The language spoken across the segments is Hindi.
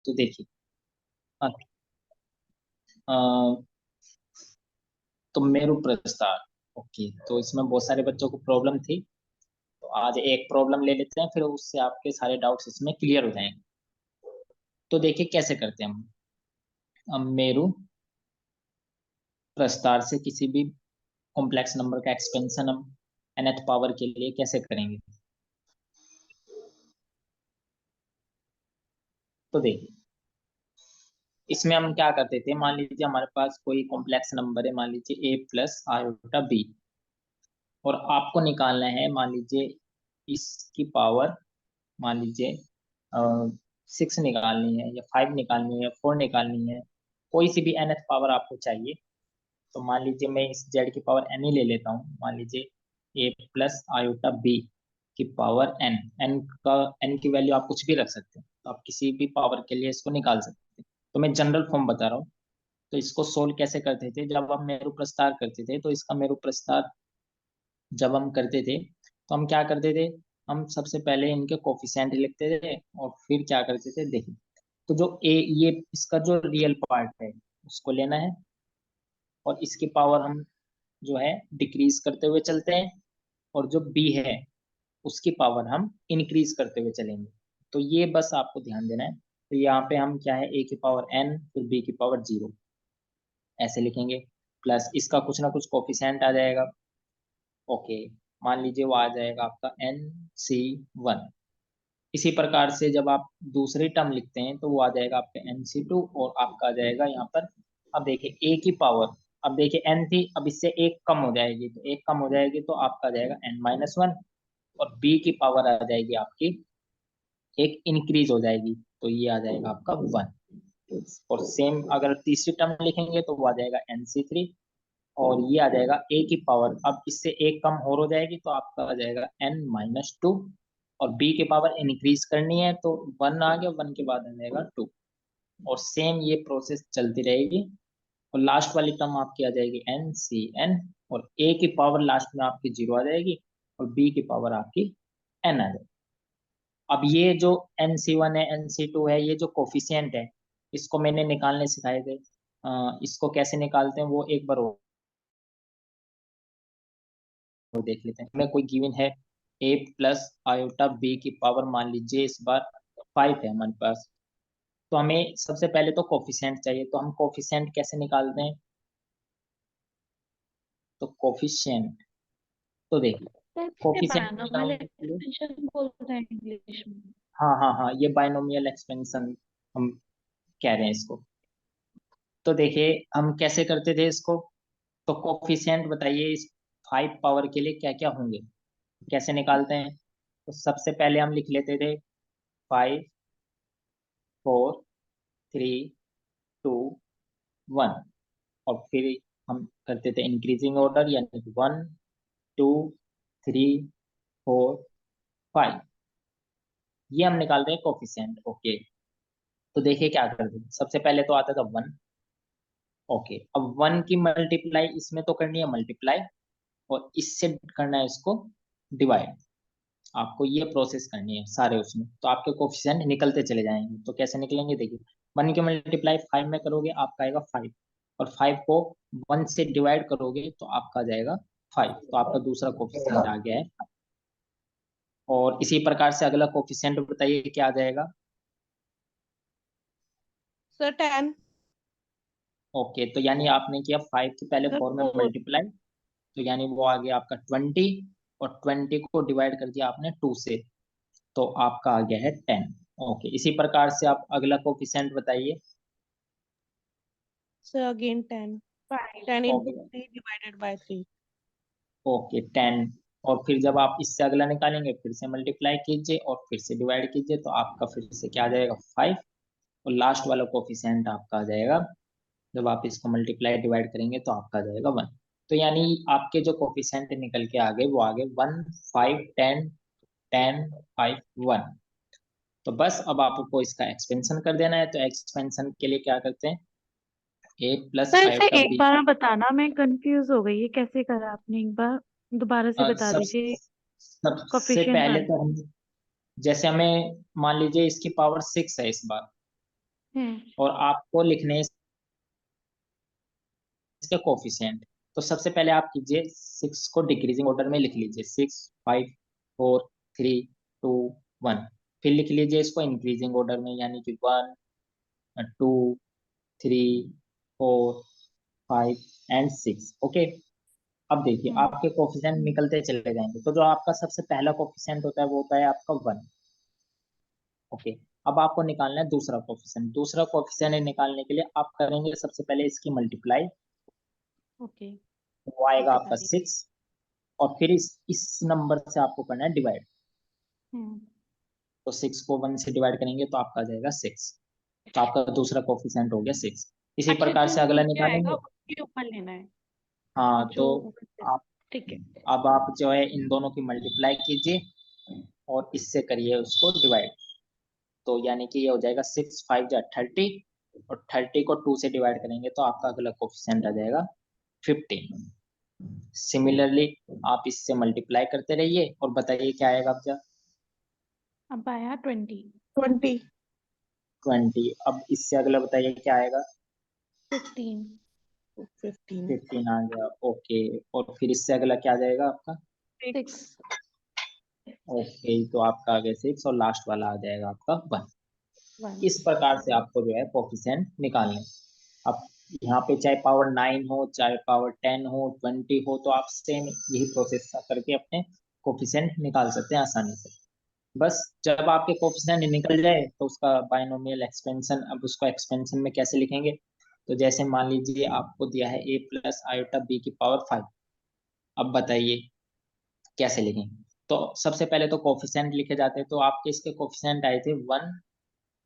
तो देखिए, हाँ, अ, तो मेरु प्रस्तार। ओके, तो इसमें बहुत सारे बच्चों को प्रॉब्लम थी, तो आज एक प्रॉब्लम ले लेते हैं, फिर उससे आपके सारे डाउट्स इसमें क्लियर हो जाएंगे। तो देखिए कैसे करते हैं हम मेरु प्रस्तार से किसी भी कॉम्प्लेक्स नंबर का एक्सपेंशन हम nth पावर के लिए कैसे करेंगे। तो देखिए, इसमें हम क्या करते थे, मान लीजिए हमारे पास कोई कॉम्प्लेक्स नंबर है, मान लीजिए a प्लस आयोटा बी, और आपको निकालना है, मान लीजिए इसकी पावर, मान लीजिए 6 निकालनी है या 5 निकालनी है, 4 निकालनी है, कोई सी भी nth पावर आपको चाहिए। तो मान लीजिए मैं इस z की पावर n ही ले लेता हूँ, मान लीजिए a प्लस आयोटा b की पावर n। n का, n की वैल्यू आप कुछ भी रख सकते हैं, तो आप किसी भी पावर के लिए इसको निकाल सकते हैं। तो मैं जनरल फॉर्म बता रहा हूँ। तो इसको सोल्व कैसे करते थे, जब हम मेरु प्रस्तार करते थे, तो इसका मेरु प्रस्तार जब हम करते थे तो हम क्या करते थे, हम सबसे पहले इनके कोफिशिएंट लिखते थे, और फिर क्या करते थे, देखिए, तो जो ए, ये इसका जो रियल पार्ट है उसको लेना है, और इसकी पावर हम जो है डिक्रीज करते हुए चलते हैं, और जो बी है उसकी पावर हम इंक्रीज करते हुए चलेंगे। तो ये बस आपको ध्यान देना है। तो यहाँ पे हम क्या है, ए की पावर n फिर बी की पावर 0 ऐसे लिखेंगे, प्लस इसका कुछ ना कुछ कोफिशिएंट आ जाएगा। ओके, मान लीजिए वो आ जाएगा आपका NC1। इसी प्रकार से जब आप दूसरी टर्म लिखते हैं तो वो आ जाएगा आपका NC2, और आपका आ जाएगा यहाँ पर, अब देखिए a की पावर, अब देखिए n थी, अब इससे एक कम हो जाएगी, तो एक कम हो जाएगी तो आपका आ जाएगा n-1, और b की पावर आ जाएगी आपकी एक इंक्रीज हो जाएगी, तो ये आ जाएगा आपका 1। और सेम अगर तीसरी टर्म लिखेंगे तो वो आ जाएगा NC3, और ये आ जाएगा a की पावर, अब इससे एक कम और हो जाएगी तो आपका आ जाएगा n-2, और b की पावर इंक्रीज करनी है तो 1 आ गया, 1 के बाद आ जाएगा 2, और सेम ये प्रोसेस चलती रहेगी। और लास्ट वाली टर्म आपकी आ जाएगी NCn, और a की पावर लास्ट में आपकी 0 आ जाएगी, और b की पावर आपकी n आ जाएगी। अब ये जो NC1 है, NC2 है, ये जो कोफिशिएंट है, इसको मैंने निकालने सिखाए थे। इसको कैसे निकालते हैं वो एक बार और देख लेते हैं। हमें कोई गिवन है a प्लस आयोटा b की पावर, मान लीजिए इस बार 5 है हमारे पास। तो हमें सबसे पहले तो कोफिशिएंट चाहिए, तो हम कोफिशिएंट कैसे निकालते हैं, तो कोफिशिएंट, तो देखिए सर इसे कोफिशिएंट बायनोमियल निकालने के लिए, एक्सपेंशन बोलते हैं इंग्लिश में। हाँ हाँ हाँ, ये बाइनोमियल एक्सपेंशन हम कह रहे हैं इसको। तो देखिए हम कैसे करते थे इसको, तो कोफिशिएंट बताइए इस 5 पावर के लिए क्या क्या होंगे, कैसे निकालते हैं। तो सबसे पहले हम लिख लेते थे 5, 4, 3, 2, 1, और फिर हम करते थे इंक्रीजिंग ऑर्डर, यानी 1, 2, 3, 4, 5, ये हम निकालते हैं कोफिशिएंट। ओके, तो देखिए क्या करते थे, सबसे पहले तो आता था 1। ओके, अब 1 की मल्टीप्लाई इसमें तो करनी है मल्टीप्लाई, और इससे करना है इसको डिवाइड। आपको ये प्रोसेस करनी है सारे उसमें, तो आपके कोफिशिएंट निकलते चले जाएंगे। तो कैसे निकलेंगे, देखिए 1 की मल्टीप्लाई 5 में करोगे आपका आएगा 5, और 5 को 1 से डिवाइड करोगे तो आपका आ जाएगा 5, तो आपका दूसरा कोफिशिएंट आ गया है। और इसी प्रकार से अगला कोफिशिएंट बताइए क्या आ जाएगा। सर 10। ओके, तो यानी आपने किया 5 की पहले सर 4 में 4। मल्टीप्लाई, तो यानी वो आ गया आपका 20, और 20 को डिवाइड कर दिया आपने 2 से, तो आपका आ गया है 10। ओके, इसी प्रकार से आप अगला कोफिशिएंट बताइए। Sir again 10। 10 into okay, 3 divided by 3। Okay 10, और फिर जब आप इससे अगला निकालेंगे फिर से मल्टीप्लाई कीजिए और फिर से डिवाइड कीजिए, तो आपका फिर से क्या आ जाएगा 5, और लास्ट वाला कोफिशिएंट आपका आ जाएगा, जब आप इसको मल्टीप्लाई डिवाइड करेंगे तो आपका आ जाएगा 1। तो यानी आपके जो कोफिशिएंट निकल के आ गए वो आ गए 1, 5, 10, 10, 5, 1। तो बस अब आपको इसका एक्सपेंशन कर देना है, तो एक्सपेंशन के लिए क्या करते हैं, a प्लस सर इसे आयोटा एक b। बार में बताना, मैं कंफ्यूज हो गई, ये कैसे करा आपने, एक बार दोबारा से बता सब दीजिए। सबसे कोफिशिएंट पहले वाला। तो हम, जैसे हमें मान लीजिए इसकी पावर 6 है इस बार, हम्म। और आपको लिखने हैं इसके कोफिशिएंट। तो सबसे पहले आप कीजिए, 6 को डिक्रीजिंग ऑर्डर में लिख लीजिए, 6, 5, 4, 3, 2, 1। फिर लिख लीजिए इसको इंक्रीजिंग ऑर्डर में, यानी कि 1, 2, 3, 4, 5 एंड 6। ओके। अब देखिए हम्म। आपके कोफिशिएंट निकलते चले जाएंगे, तो जो आपका सबसे पहला कोफिशिएंट होता है वो होता है आपका 1। ओके। अब आपको निकालना है दूसरा कोफिशिएंट। दूसरा कोफिशिएंट निकालने के लिए आप करेंगे सबसे पहले इसकी मल्टीप्लाई। ओके। वो आएगा आपका मल्टीप्लाई। 6। और फिर इस नंबर से आपको करना है डिवाइड। हम्म। तो 6 को 1 से डिवाइड करेंगे तो आपका आ जाएगा 6। तो आपका दूसरा कोफिशिएंट हो गया 6। इसी अच्छा, प्रकार जो से अगला नीचे आएगा निकालेंगे। उसके ऊपर लेना है। हाँ, जो तो ऊपर आप ठीक है। अब आप जो है इन दोनों की मल्टीप्लाई कीजिए और इससे करिए उसको डिवाइड। तो यानी कि ये हो जाएगा 6, 5 जा 30। और 30 को 2 से डिवाइड करेंगे तो आपका अगला कोफिशिएंट आ जाएगा 15। सिमिलरली आप इससे मल्टीप्लाई करते रहिए और बताइए क्या आएगा अब। अब आया 20। 20। अब इससे अगला बताइए क्या आएगा। 15। 15 आ गया। ओके। और फिर इससे अगला क्या आ जाएगा आपका। 6। ओके, तो आपका आ गया 6 और लास्ट वाला आ जाएगा आपका 1। 1। इस प्रकार से आपको जो है कोफिशिएंट निकालने। अब यहाँ पे चाहे पावर 9 हो, चाहे पावर 10 हो, 20 हो, तो आप सेम यही प्रोसेस करके अपने कोफिशिएंट निकाल सकते हैं आसानी से। बस जब आपके कोफिशिएंट निकल जाए तो उसका बाइनोमियल एक्सपेंशन, अब उसको एक्सपेंशन में कैसे लिखेंगे। तो जैसे मान लीजिए आपको दिया है a प्लस आयोटा बी की पावर 5। अब बताइए कैसे लिखेंगे। तो सबसे पहले तो कोफिशिएंट लिखे जाते हैं, तो आपके इसके कोफिशिएंट आए थे 1,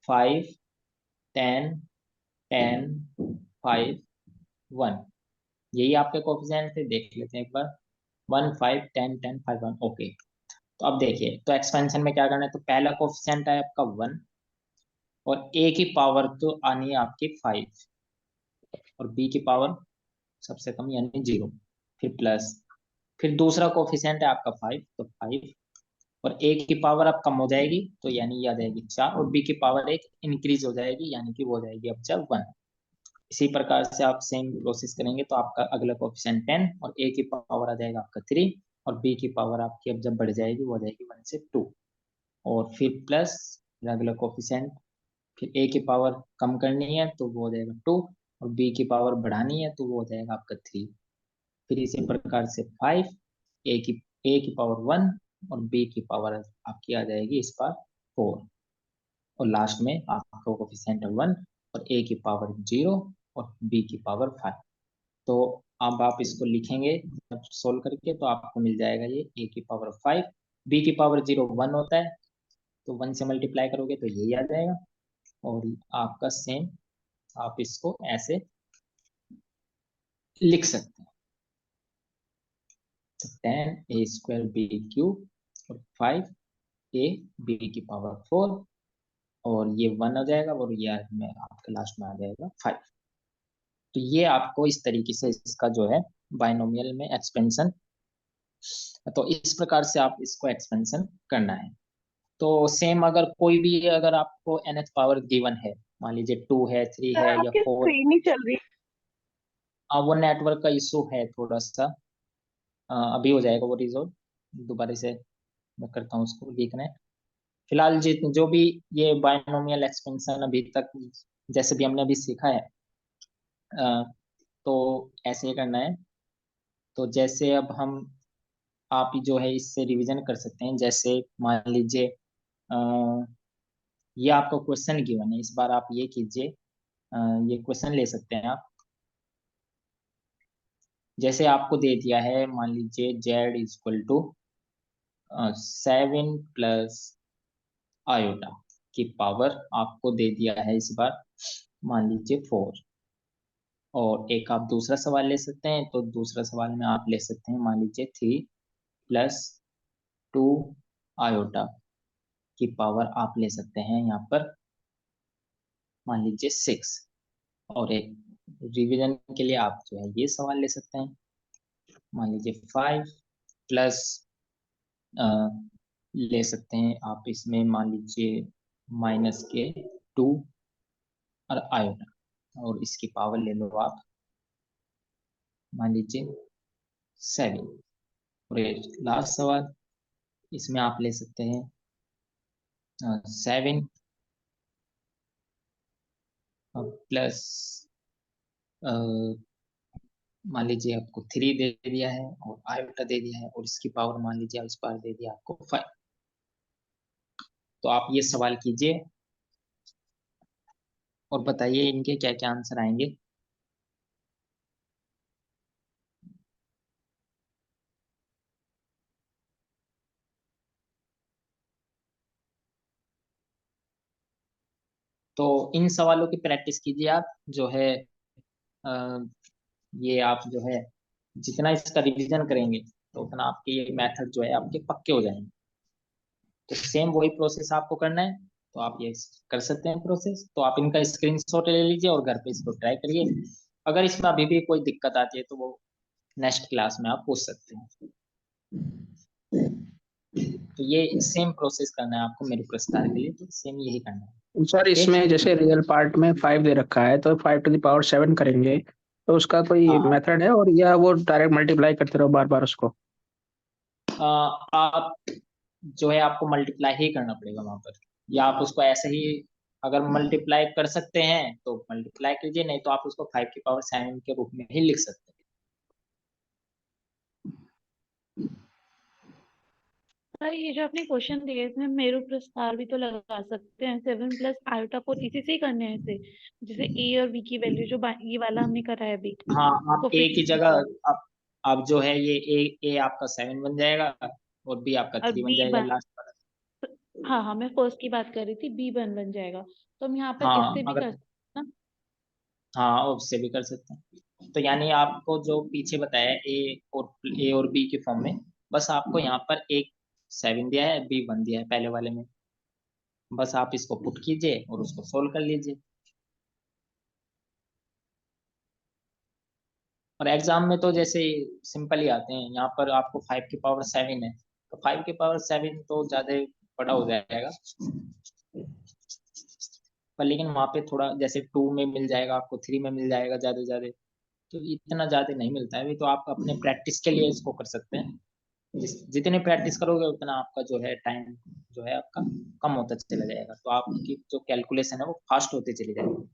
5, 10, 10, 5, 1। यही आपके कोफिशिएंट थे, देख लेते हैं एक बार। 1, 5, 10, 10, 5, 1। ओके। तो अब देखिए, तो एक्सपेंशन में क्या करना है, तो पहला कोफिशिएंट है आपका 1। और a की पावर तो आनी है आपकी 5। और b की पावर सबसे कम यानी 0। फिर प्लस। फिर दूसरा कोफिशिएंट है आपका 5, तो 5। और a की पावर अब कम हो जाएगी तो यानी ये आ जाएगी 4। और b की पावर एक इंक्रीज हो जाएगी यानी कि वो हो जाएगी अब जब 1। इसी प्रकार से आप सेम प्रोसेस करेंगे तो आपका अगला कोफिशिएंट 10 और a की पावर आ जाएगा आपका 3। और b की पावर आपकी अब जब बढ़ जाएगी वो हो जाएगी 1 से 2। और फिर प्लस अगला कोफिशिएंट। फिर ए की पावर कम करनी है तो वो हो जाएगा 2। और बी की पावर बढ़ानी है तो वो हो जाएगा आपका 3। फिर इसी प्रकार से 5। ए की पावर 1। और बी की पावर आपकी आ जाएगी इस बार 4। और लास्ट में आपका कोफिशिएंट है 1। और ए की पावर 0। और बी की पावर 5। तो अब आप इसको लिखेंगे जब सोल्व करके तो आपको मिल जाएगा ये ए की पावर 5। बी की पावर 0 1 होता है, तो 1 से मल्टीप्लाई करोगे तो यही आ जाएगा। और आपका सेम आप इसको ऐसे लिख सकते हैं। तो 10 a² b³ और 5 a b की पावर 4। और ये 1 हो जाएगा और ये में आपके लास्ट में आ जाएगा 5। तो ये आपको इस तरीके से इसका जो है बाइनोमियल में एक्सपेंशन। तो इस प्रकार से आप इसको एक्सपेंशन करना है। तो सेम अगर कोई भी अगर आपको nth पावर गिवन है, मान लीजिए 2 है, 3 सर है या आपकी 4। स्क्रीन नहीं चल रही। वो नेटवर्क का इशू है थोड़ा सा। अभी हो जाएगा वो रिजोल्व। दोबारा से मैं करता हूँ उसको रिकनेक्ट। फिलहाल जो भी ये बायनोमियल एक्सपेंशन अभी तक जैसे भी हमने अभी सीखा है, अ, तो ऐसे ही करना है। तो जैसे अब हम आप जो है इससे रिवीजन कर सकते हैं। जैसे मान लीजिए ये आपको क्वेश्चन गिवन है, इस बार आप ये कीजिए। ये क्वेश्चन ले सकते हैं आप। जैसे आपको दे दिया है, मान लीजिए z = 7 प्लस आयोटा की पावर आपको दे दिया है इस बार, मान लीजिए 4। और एक आप दूसरा सवाल ले सकते हैं, तो दूसरा सवाल में आप ले सकते हैं मान लीजिए 3 + 2 आयोटा की पावर आप ले सकते हैं यहाँ पर मान लीजिए 6। और एक रिवीजन के लिए आप जो है ये सवाल ले सकते हैं, मान लीजिए 5 प्लस ले सकते हैं आप इसमें मान लीजिए -2 और आयोटा, और इसकी पावर ले लो आप, मान लीजिए 7। और लास्ट सवाल, इसमें आप ले सकते हैं 7 प्लस, मान लीजिए आपको 3 दे दिया है और आयोटा दे दिया है, और इसकी पावर मान लीजिए इस बार दे दिया आपको 5। तो आप ये सवाल कीजिए और बताइए इनके क्या क्या आंसर आएंगे। तो इन सवालों की प्रैक्टिस कीजिए आप, जो है अ, ये आप जो है जितना इसका रिवीजन करेंगे तो उतना आपके ये मेथड जो है आपके पक्के हो जाएंगे। तो सेम वही प्रोसेस आपको करना है, तो आप ये कर सकते हैं प्रोसेस। तो आप इनका स्क्रीनशॉट ले लीजिए और घर पे इसको ट्राई करिए। अगर इसमें अभी भी कोई दिक्कत आती है तो वो नेक्स्ट क्लास में आप पूछ सकते हैं। तो ये सेम प्रोसेस करना है आपको मेरे पुरस्कार के लिए, तो सेम यही करना है। Sir okay. इसमें जैसे रियल पार्ट में 5 दे रखा है तो 5 टू द पावर 7 करेंगे, तो उसका कोई हाँ, मेथड है, और या वो डायरेक्ट मल्टीप्लाई करते रहो बार बार उसको? आप जो है आपको मल्टीप्लाई ही करना पड़ेगा वहां पर, या आप उसको ऐसे ही अगर मल्टीप्लाई कर सकते हैं तो मल्टीप्लाई कीजिए, नहीं तो आप उसको 5 की पावर 7 के रूप में ही लिख सकते सर ये जो आपने क्वेश्चन दिए इसमें मेरु प्रस्तार भी तो लगा सकते हैं, 7 प्लस आयोटा फोर इसी से ही करने हैं इसे, जैसे ए और बी की वैल्यू जो ये वाला हमने करा है अभी, हैं। हाँ, आप उसको ए फिट की कर जगह दो। आप जो है ये ए आपका 7 बन जाएगा और बी आपका और 3 बन बी जाएगा बन, लास्ट पर। हाँ हाँ मैं फर्स्ट की बात कर रही थी, बी वन बन जाएगा। तो हम यहाँ पर हाँ इससे भी अगर, कर सकते हैं ना। हाँ उससे भी कर सकते हैं। तो यानी आपको जो पीछे बताया ए और बी के फॉर्म में, बस आपको यहाँ पर एक 7 दिया है, बी 1 दिया है पहले वाले में। बस आप इसको पुट कीजिए और उसको सोल्व कर लीजिए। और एग्जाम में तो जैसे सिंपल ही आते हैं, यहाँ पर आपको 5 की पावर 7 है, तो 5 की पावर 7 तो ज्यादा बड़ा हो जाएगा। पर लेकिन वहाँ पे थोड़ा जैसे 2 में मिल जाएगा आपको, 3 में मिल जाएगा ज्यादा ज्यादा, तो इतना ज्यादा नहीं मिलता है। अभी तो आप अपने प्रैक्टिस के लिए इसको कर सकते हैं। जितने प्रैक्टिस करोगे उतना आपका जो है टाइम जो है आपका कम होता चला जाएगा, तो आपकी जो कैलकुलेशन है वो फास्ट होते चली जाएगी।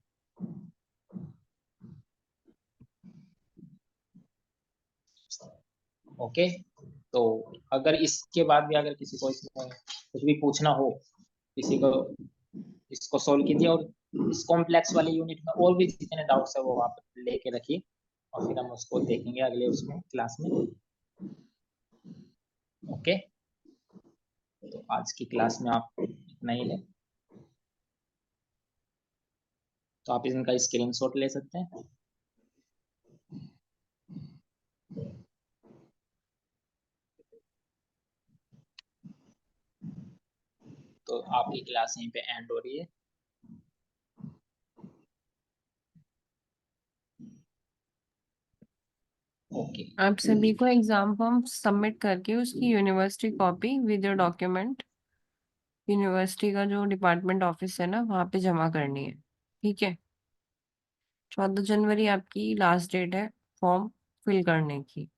ओके। तो अगर इसके बाद भी अगर किसी को इसमें कुछ भी पूछना हो, किसी को, इसको सोल्व कीजिए, और इस कॉम्प्लेक्स वाले यूनिट में और भी जितने डाउट्स है वो आप लेके रखिए, और फिर हम उसको देखेंगे अगले उसमें क्लास में। ओके। तो आज की क्लास में आप इतना ही लें, तो आप इनका स्क्रीनशॉट ले सकते हैं। तो आपकी क्लास यहीं पे एंड हो रही है। ओके। आप सभी को एग्जाम फॉर्म सबमिट करके उसकी university copy with your document university का जो डिपार्टमेंट ऑफिस है ना वहाँ पे जमा करनी है। ठीक है, 14 जनवरी आपकी लास्ट डेट है फॉर्म फिल करने की।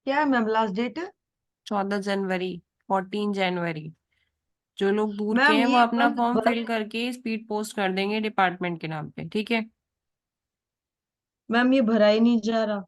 क्या है मैम लास्ट डेट? 14 जनवरी, 14 जनवरी। जो लोग दूर के मैम हैं वो ये अपना फॉर्म फॉर्म भरा, फिल करके स्पीड पोस्ट कर देंगे डिपार्टमेंट के नाम पे। ठीक है, मैम ये भरा ही नहीं जा रहा।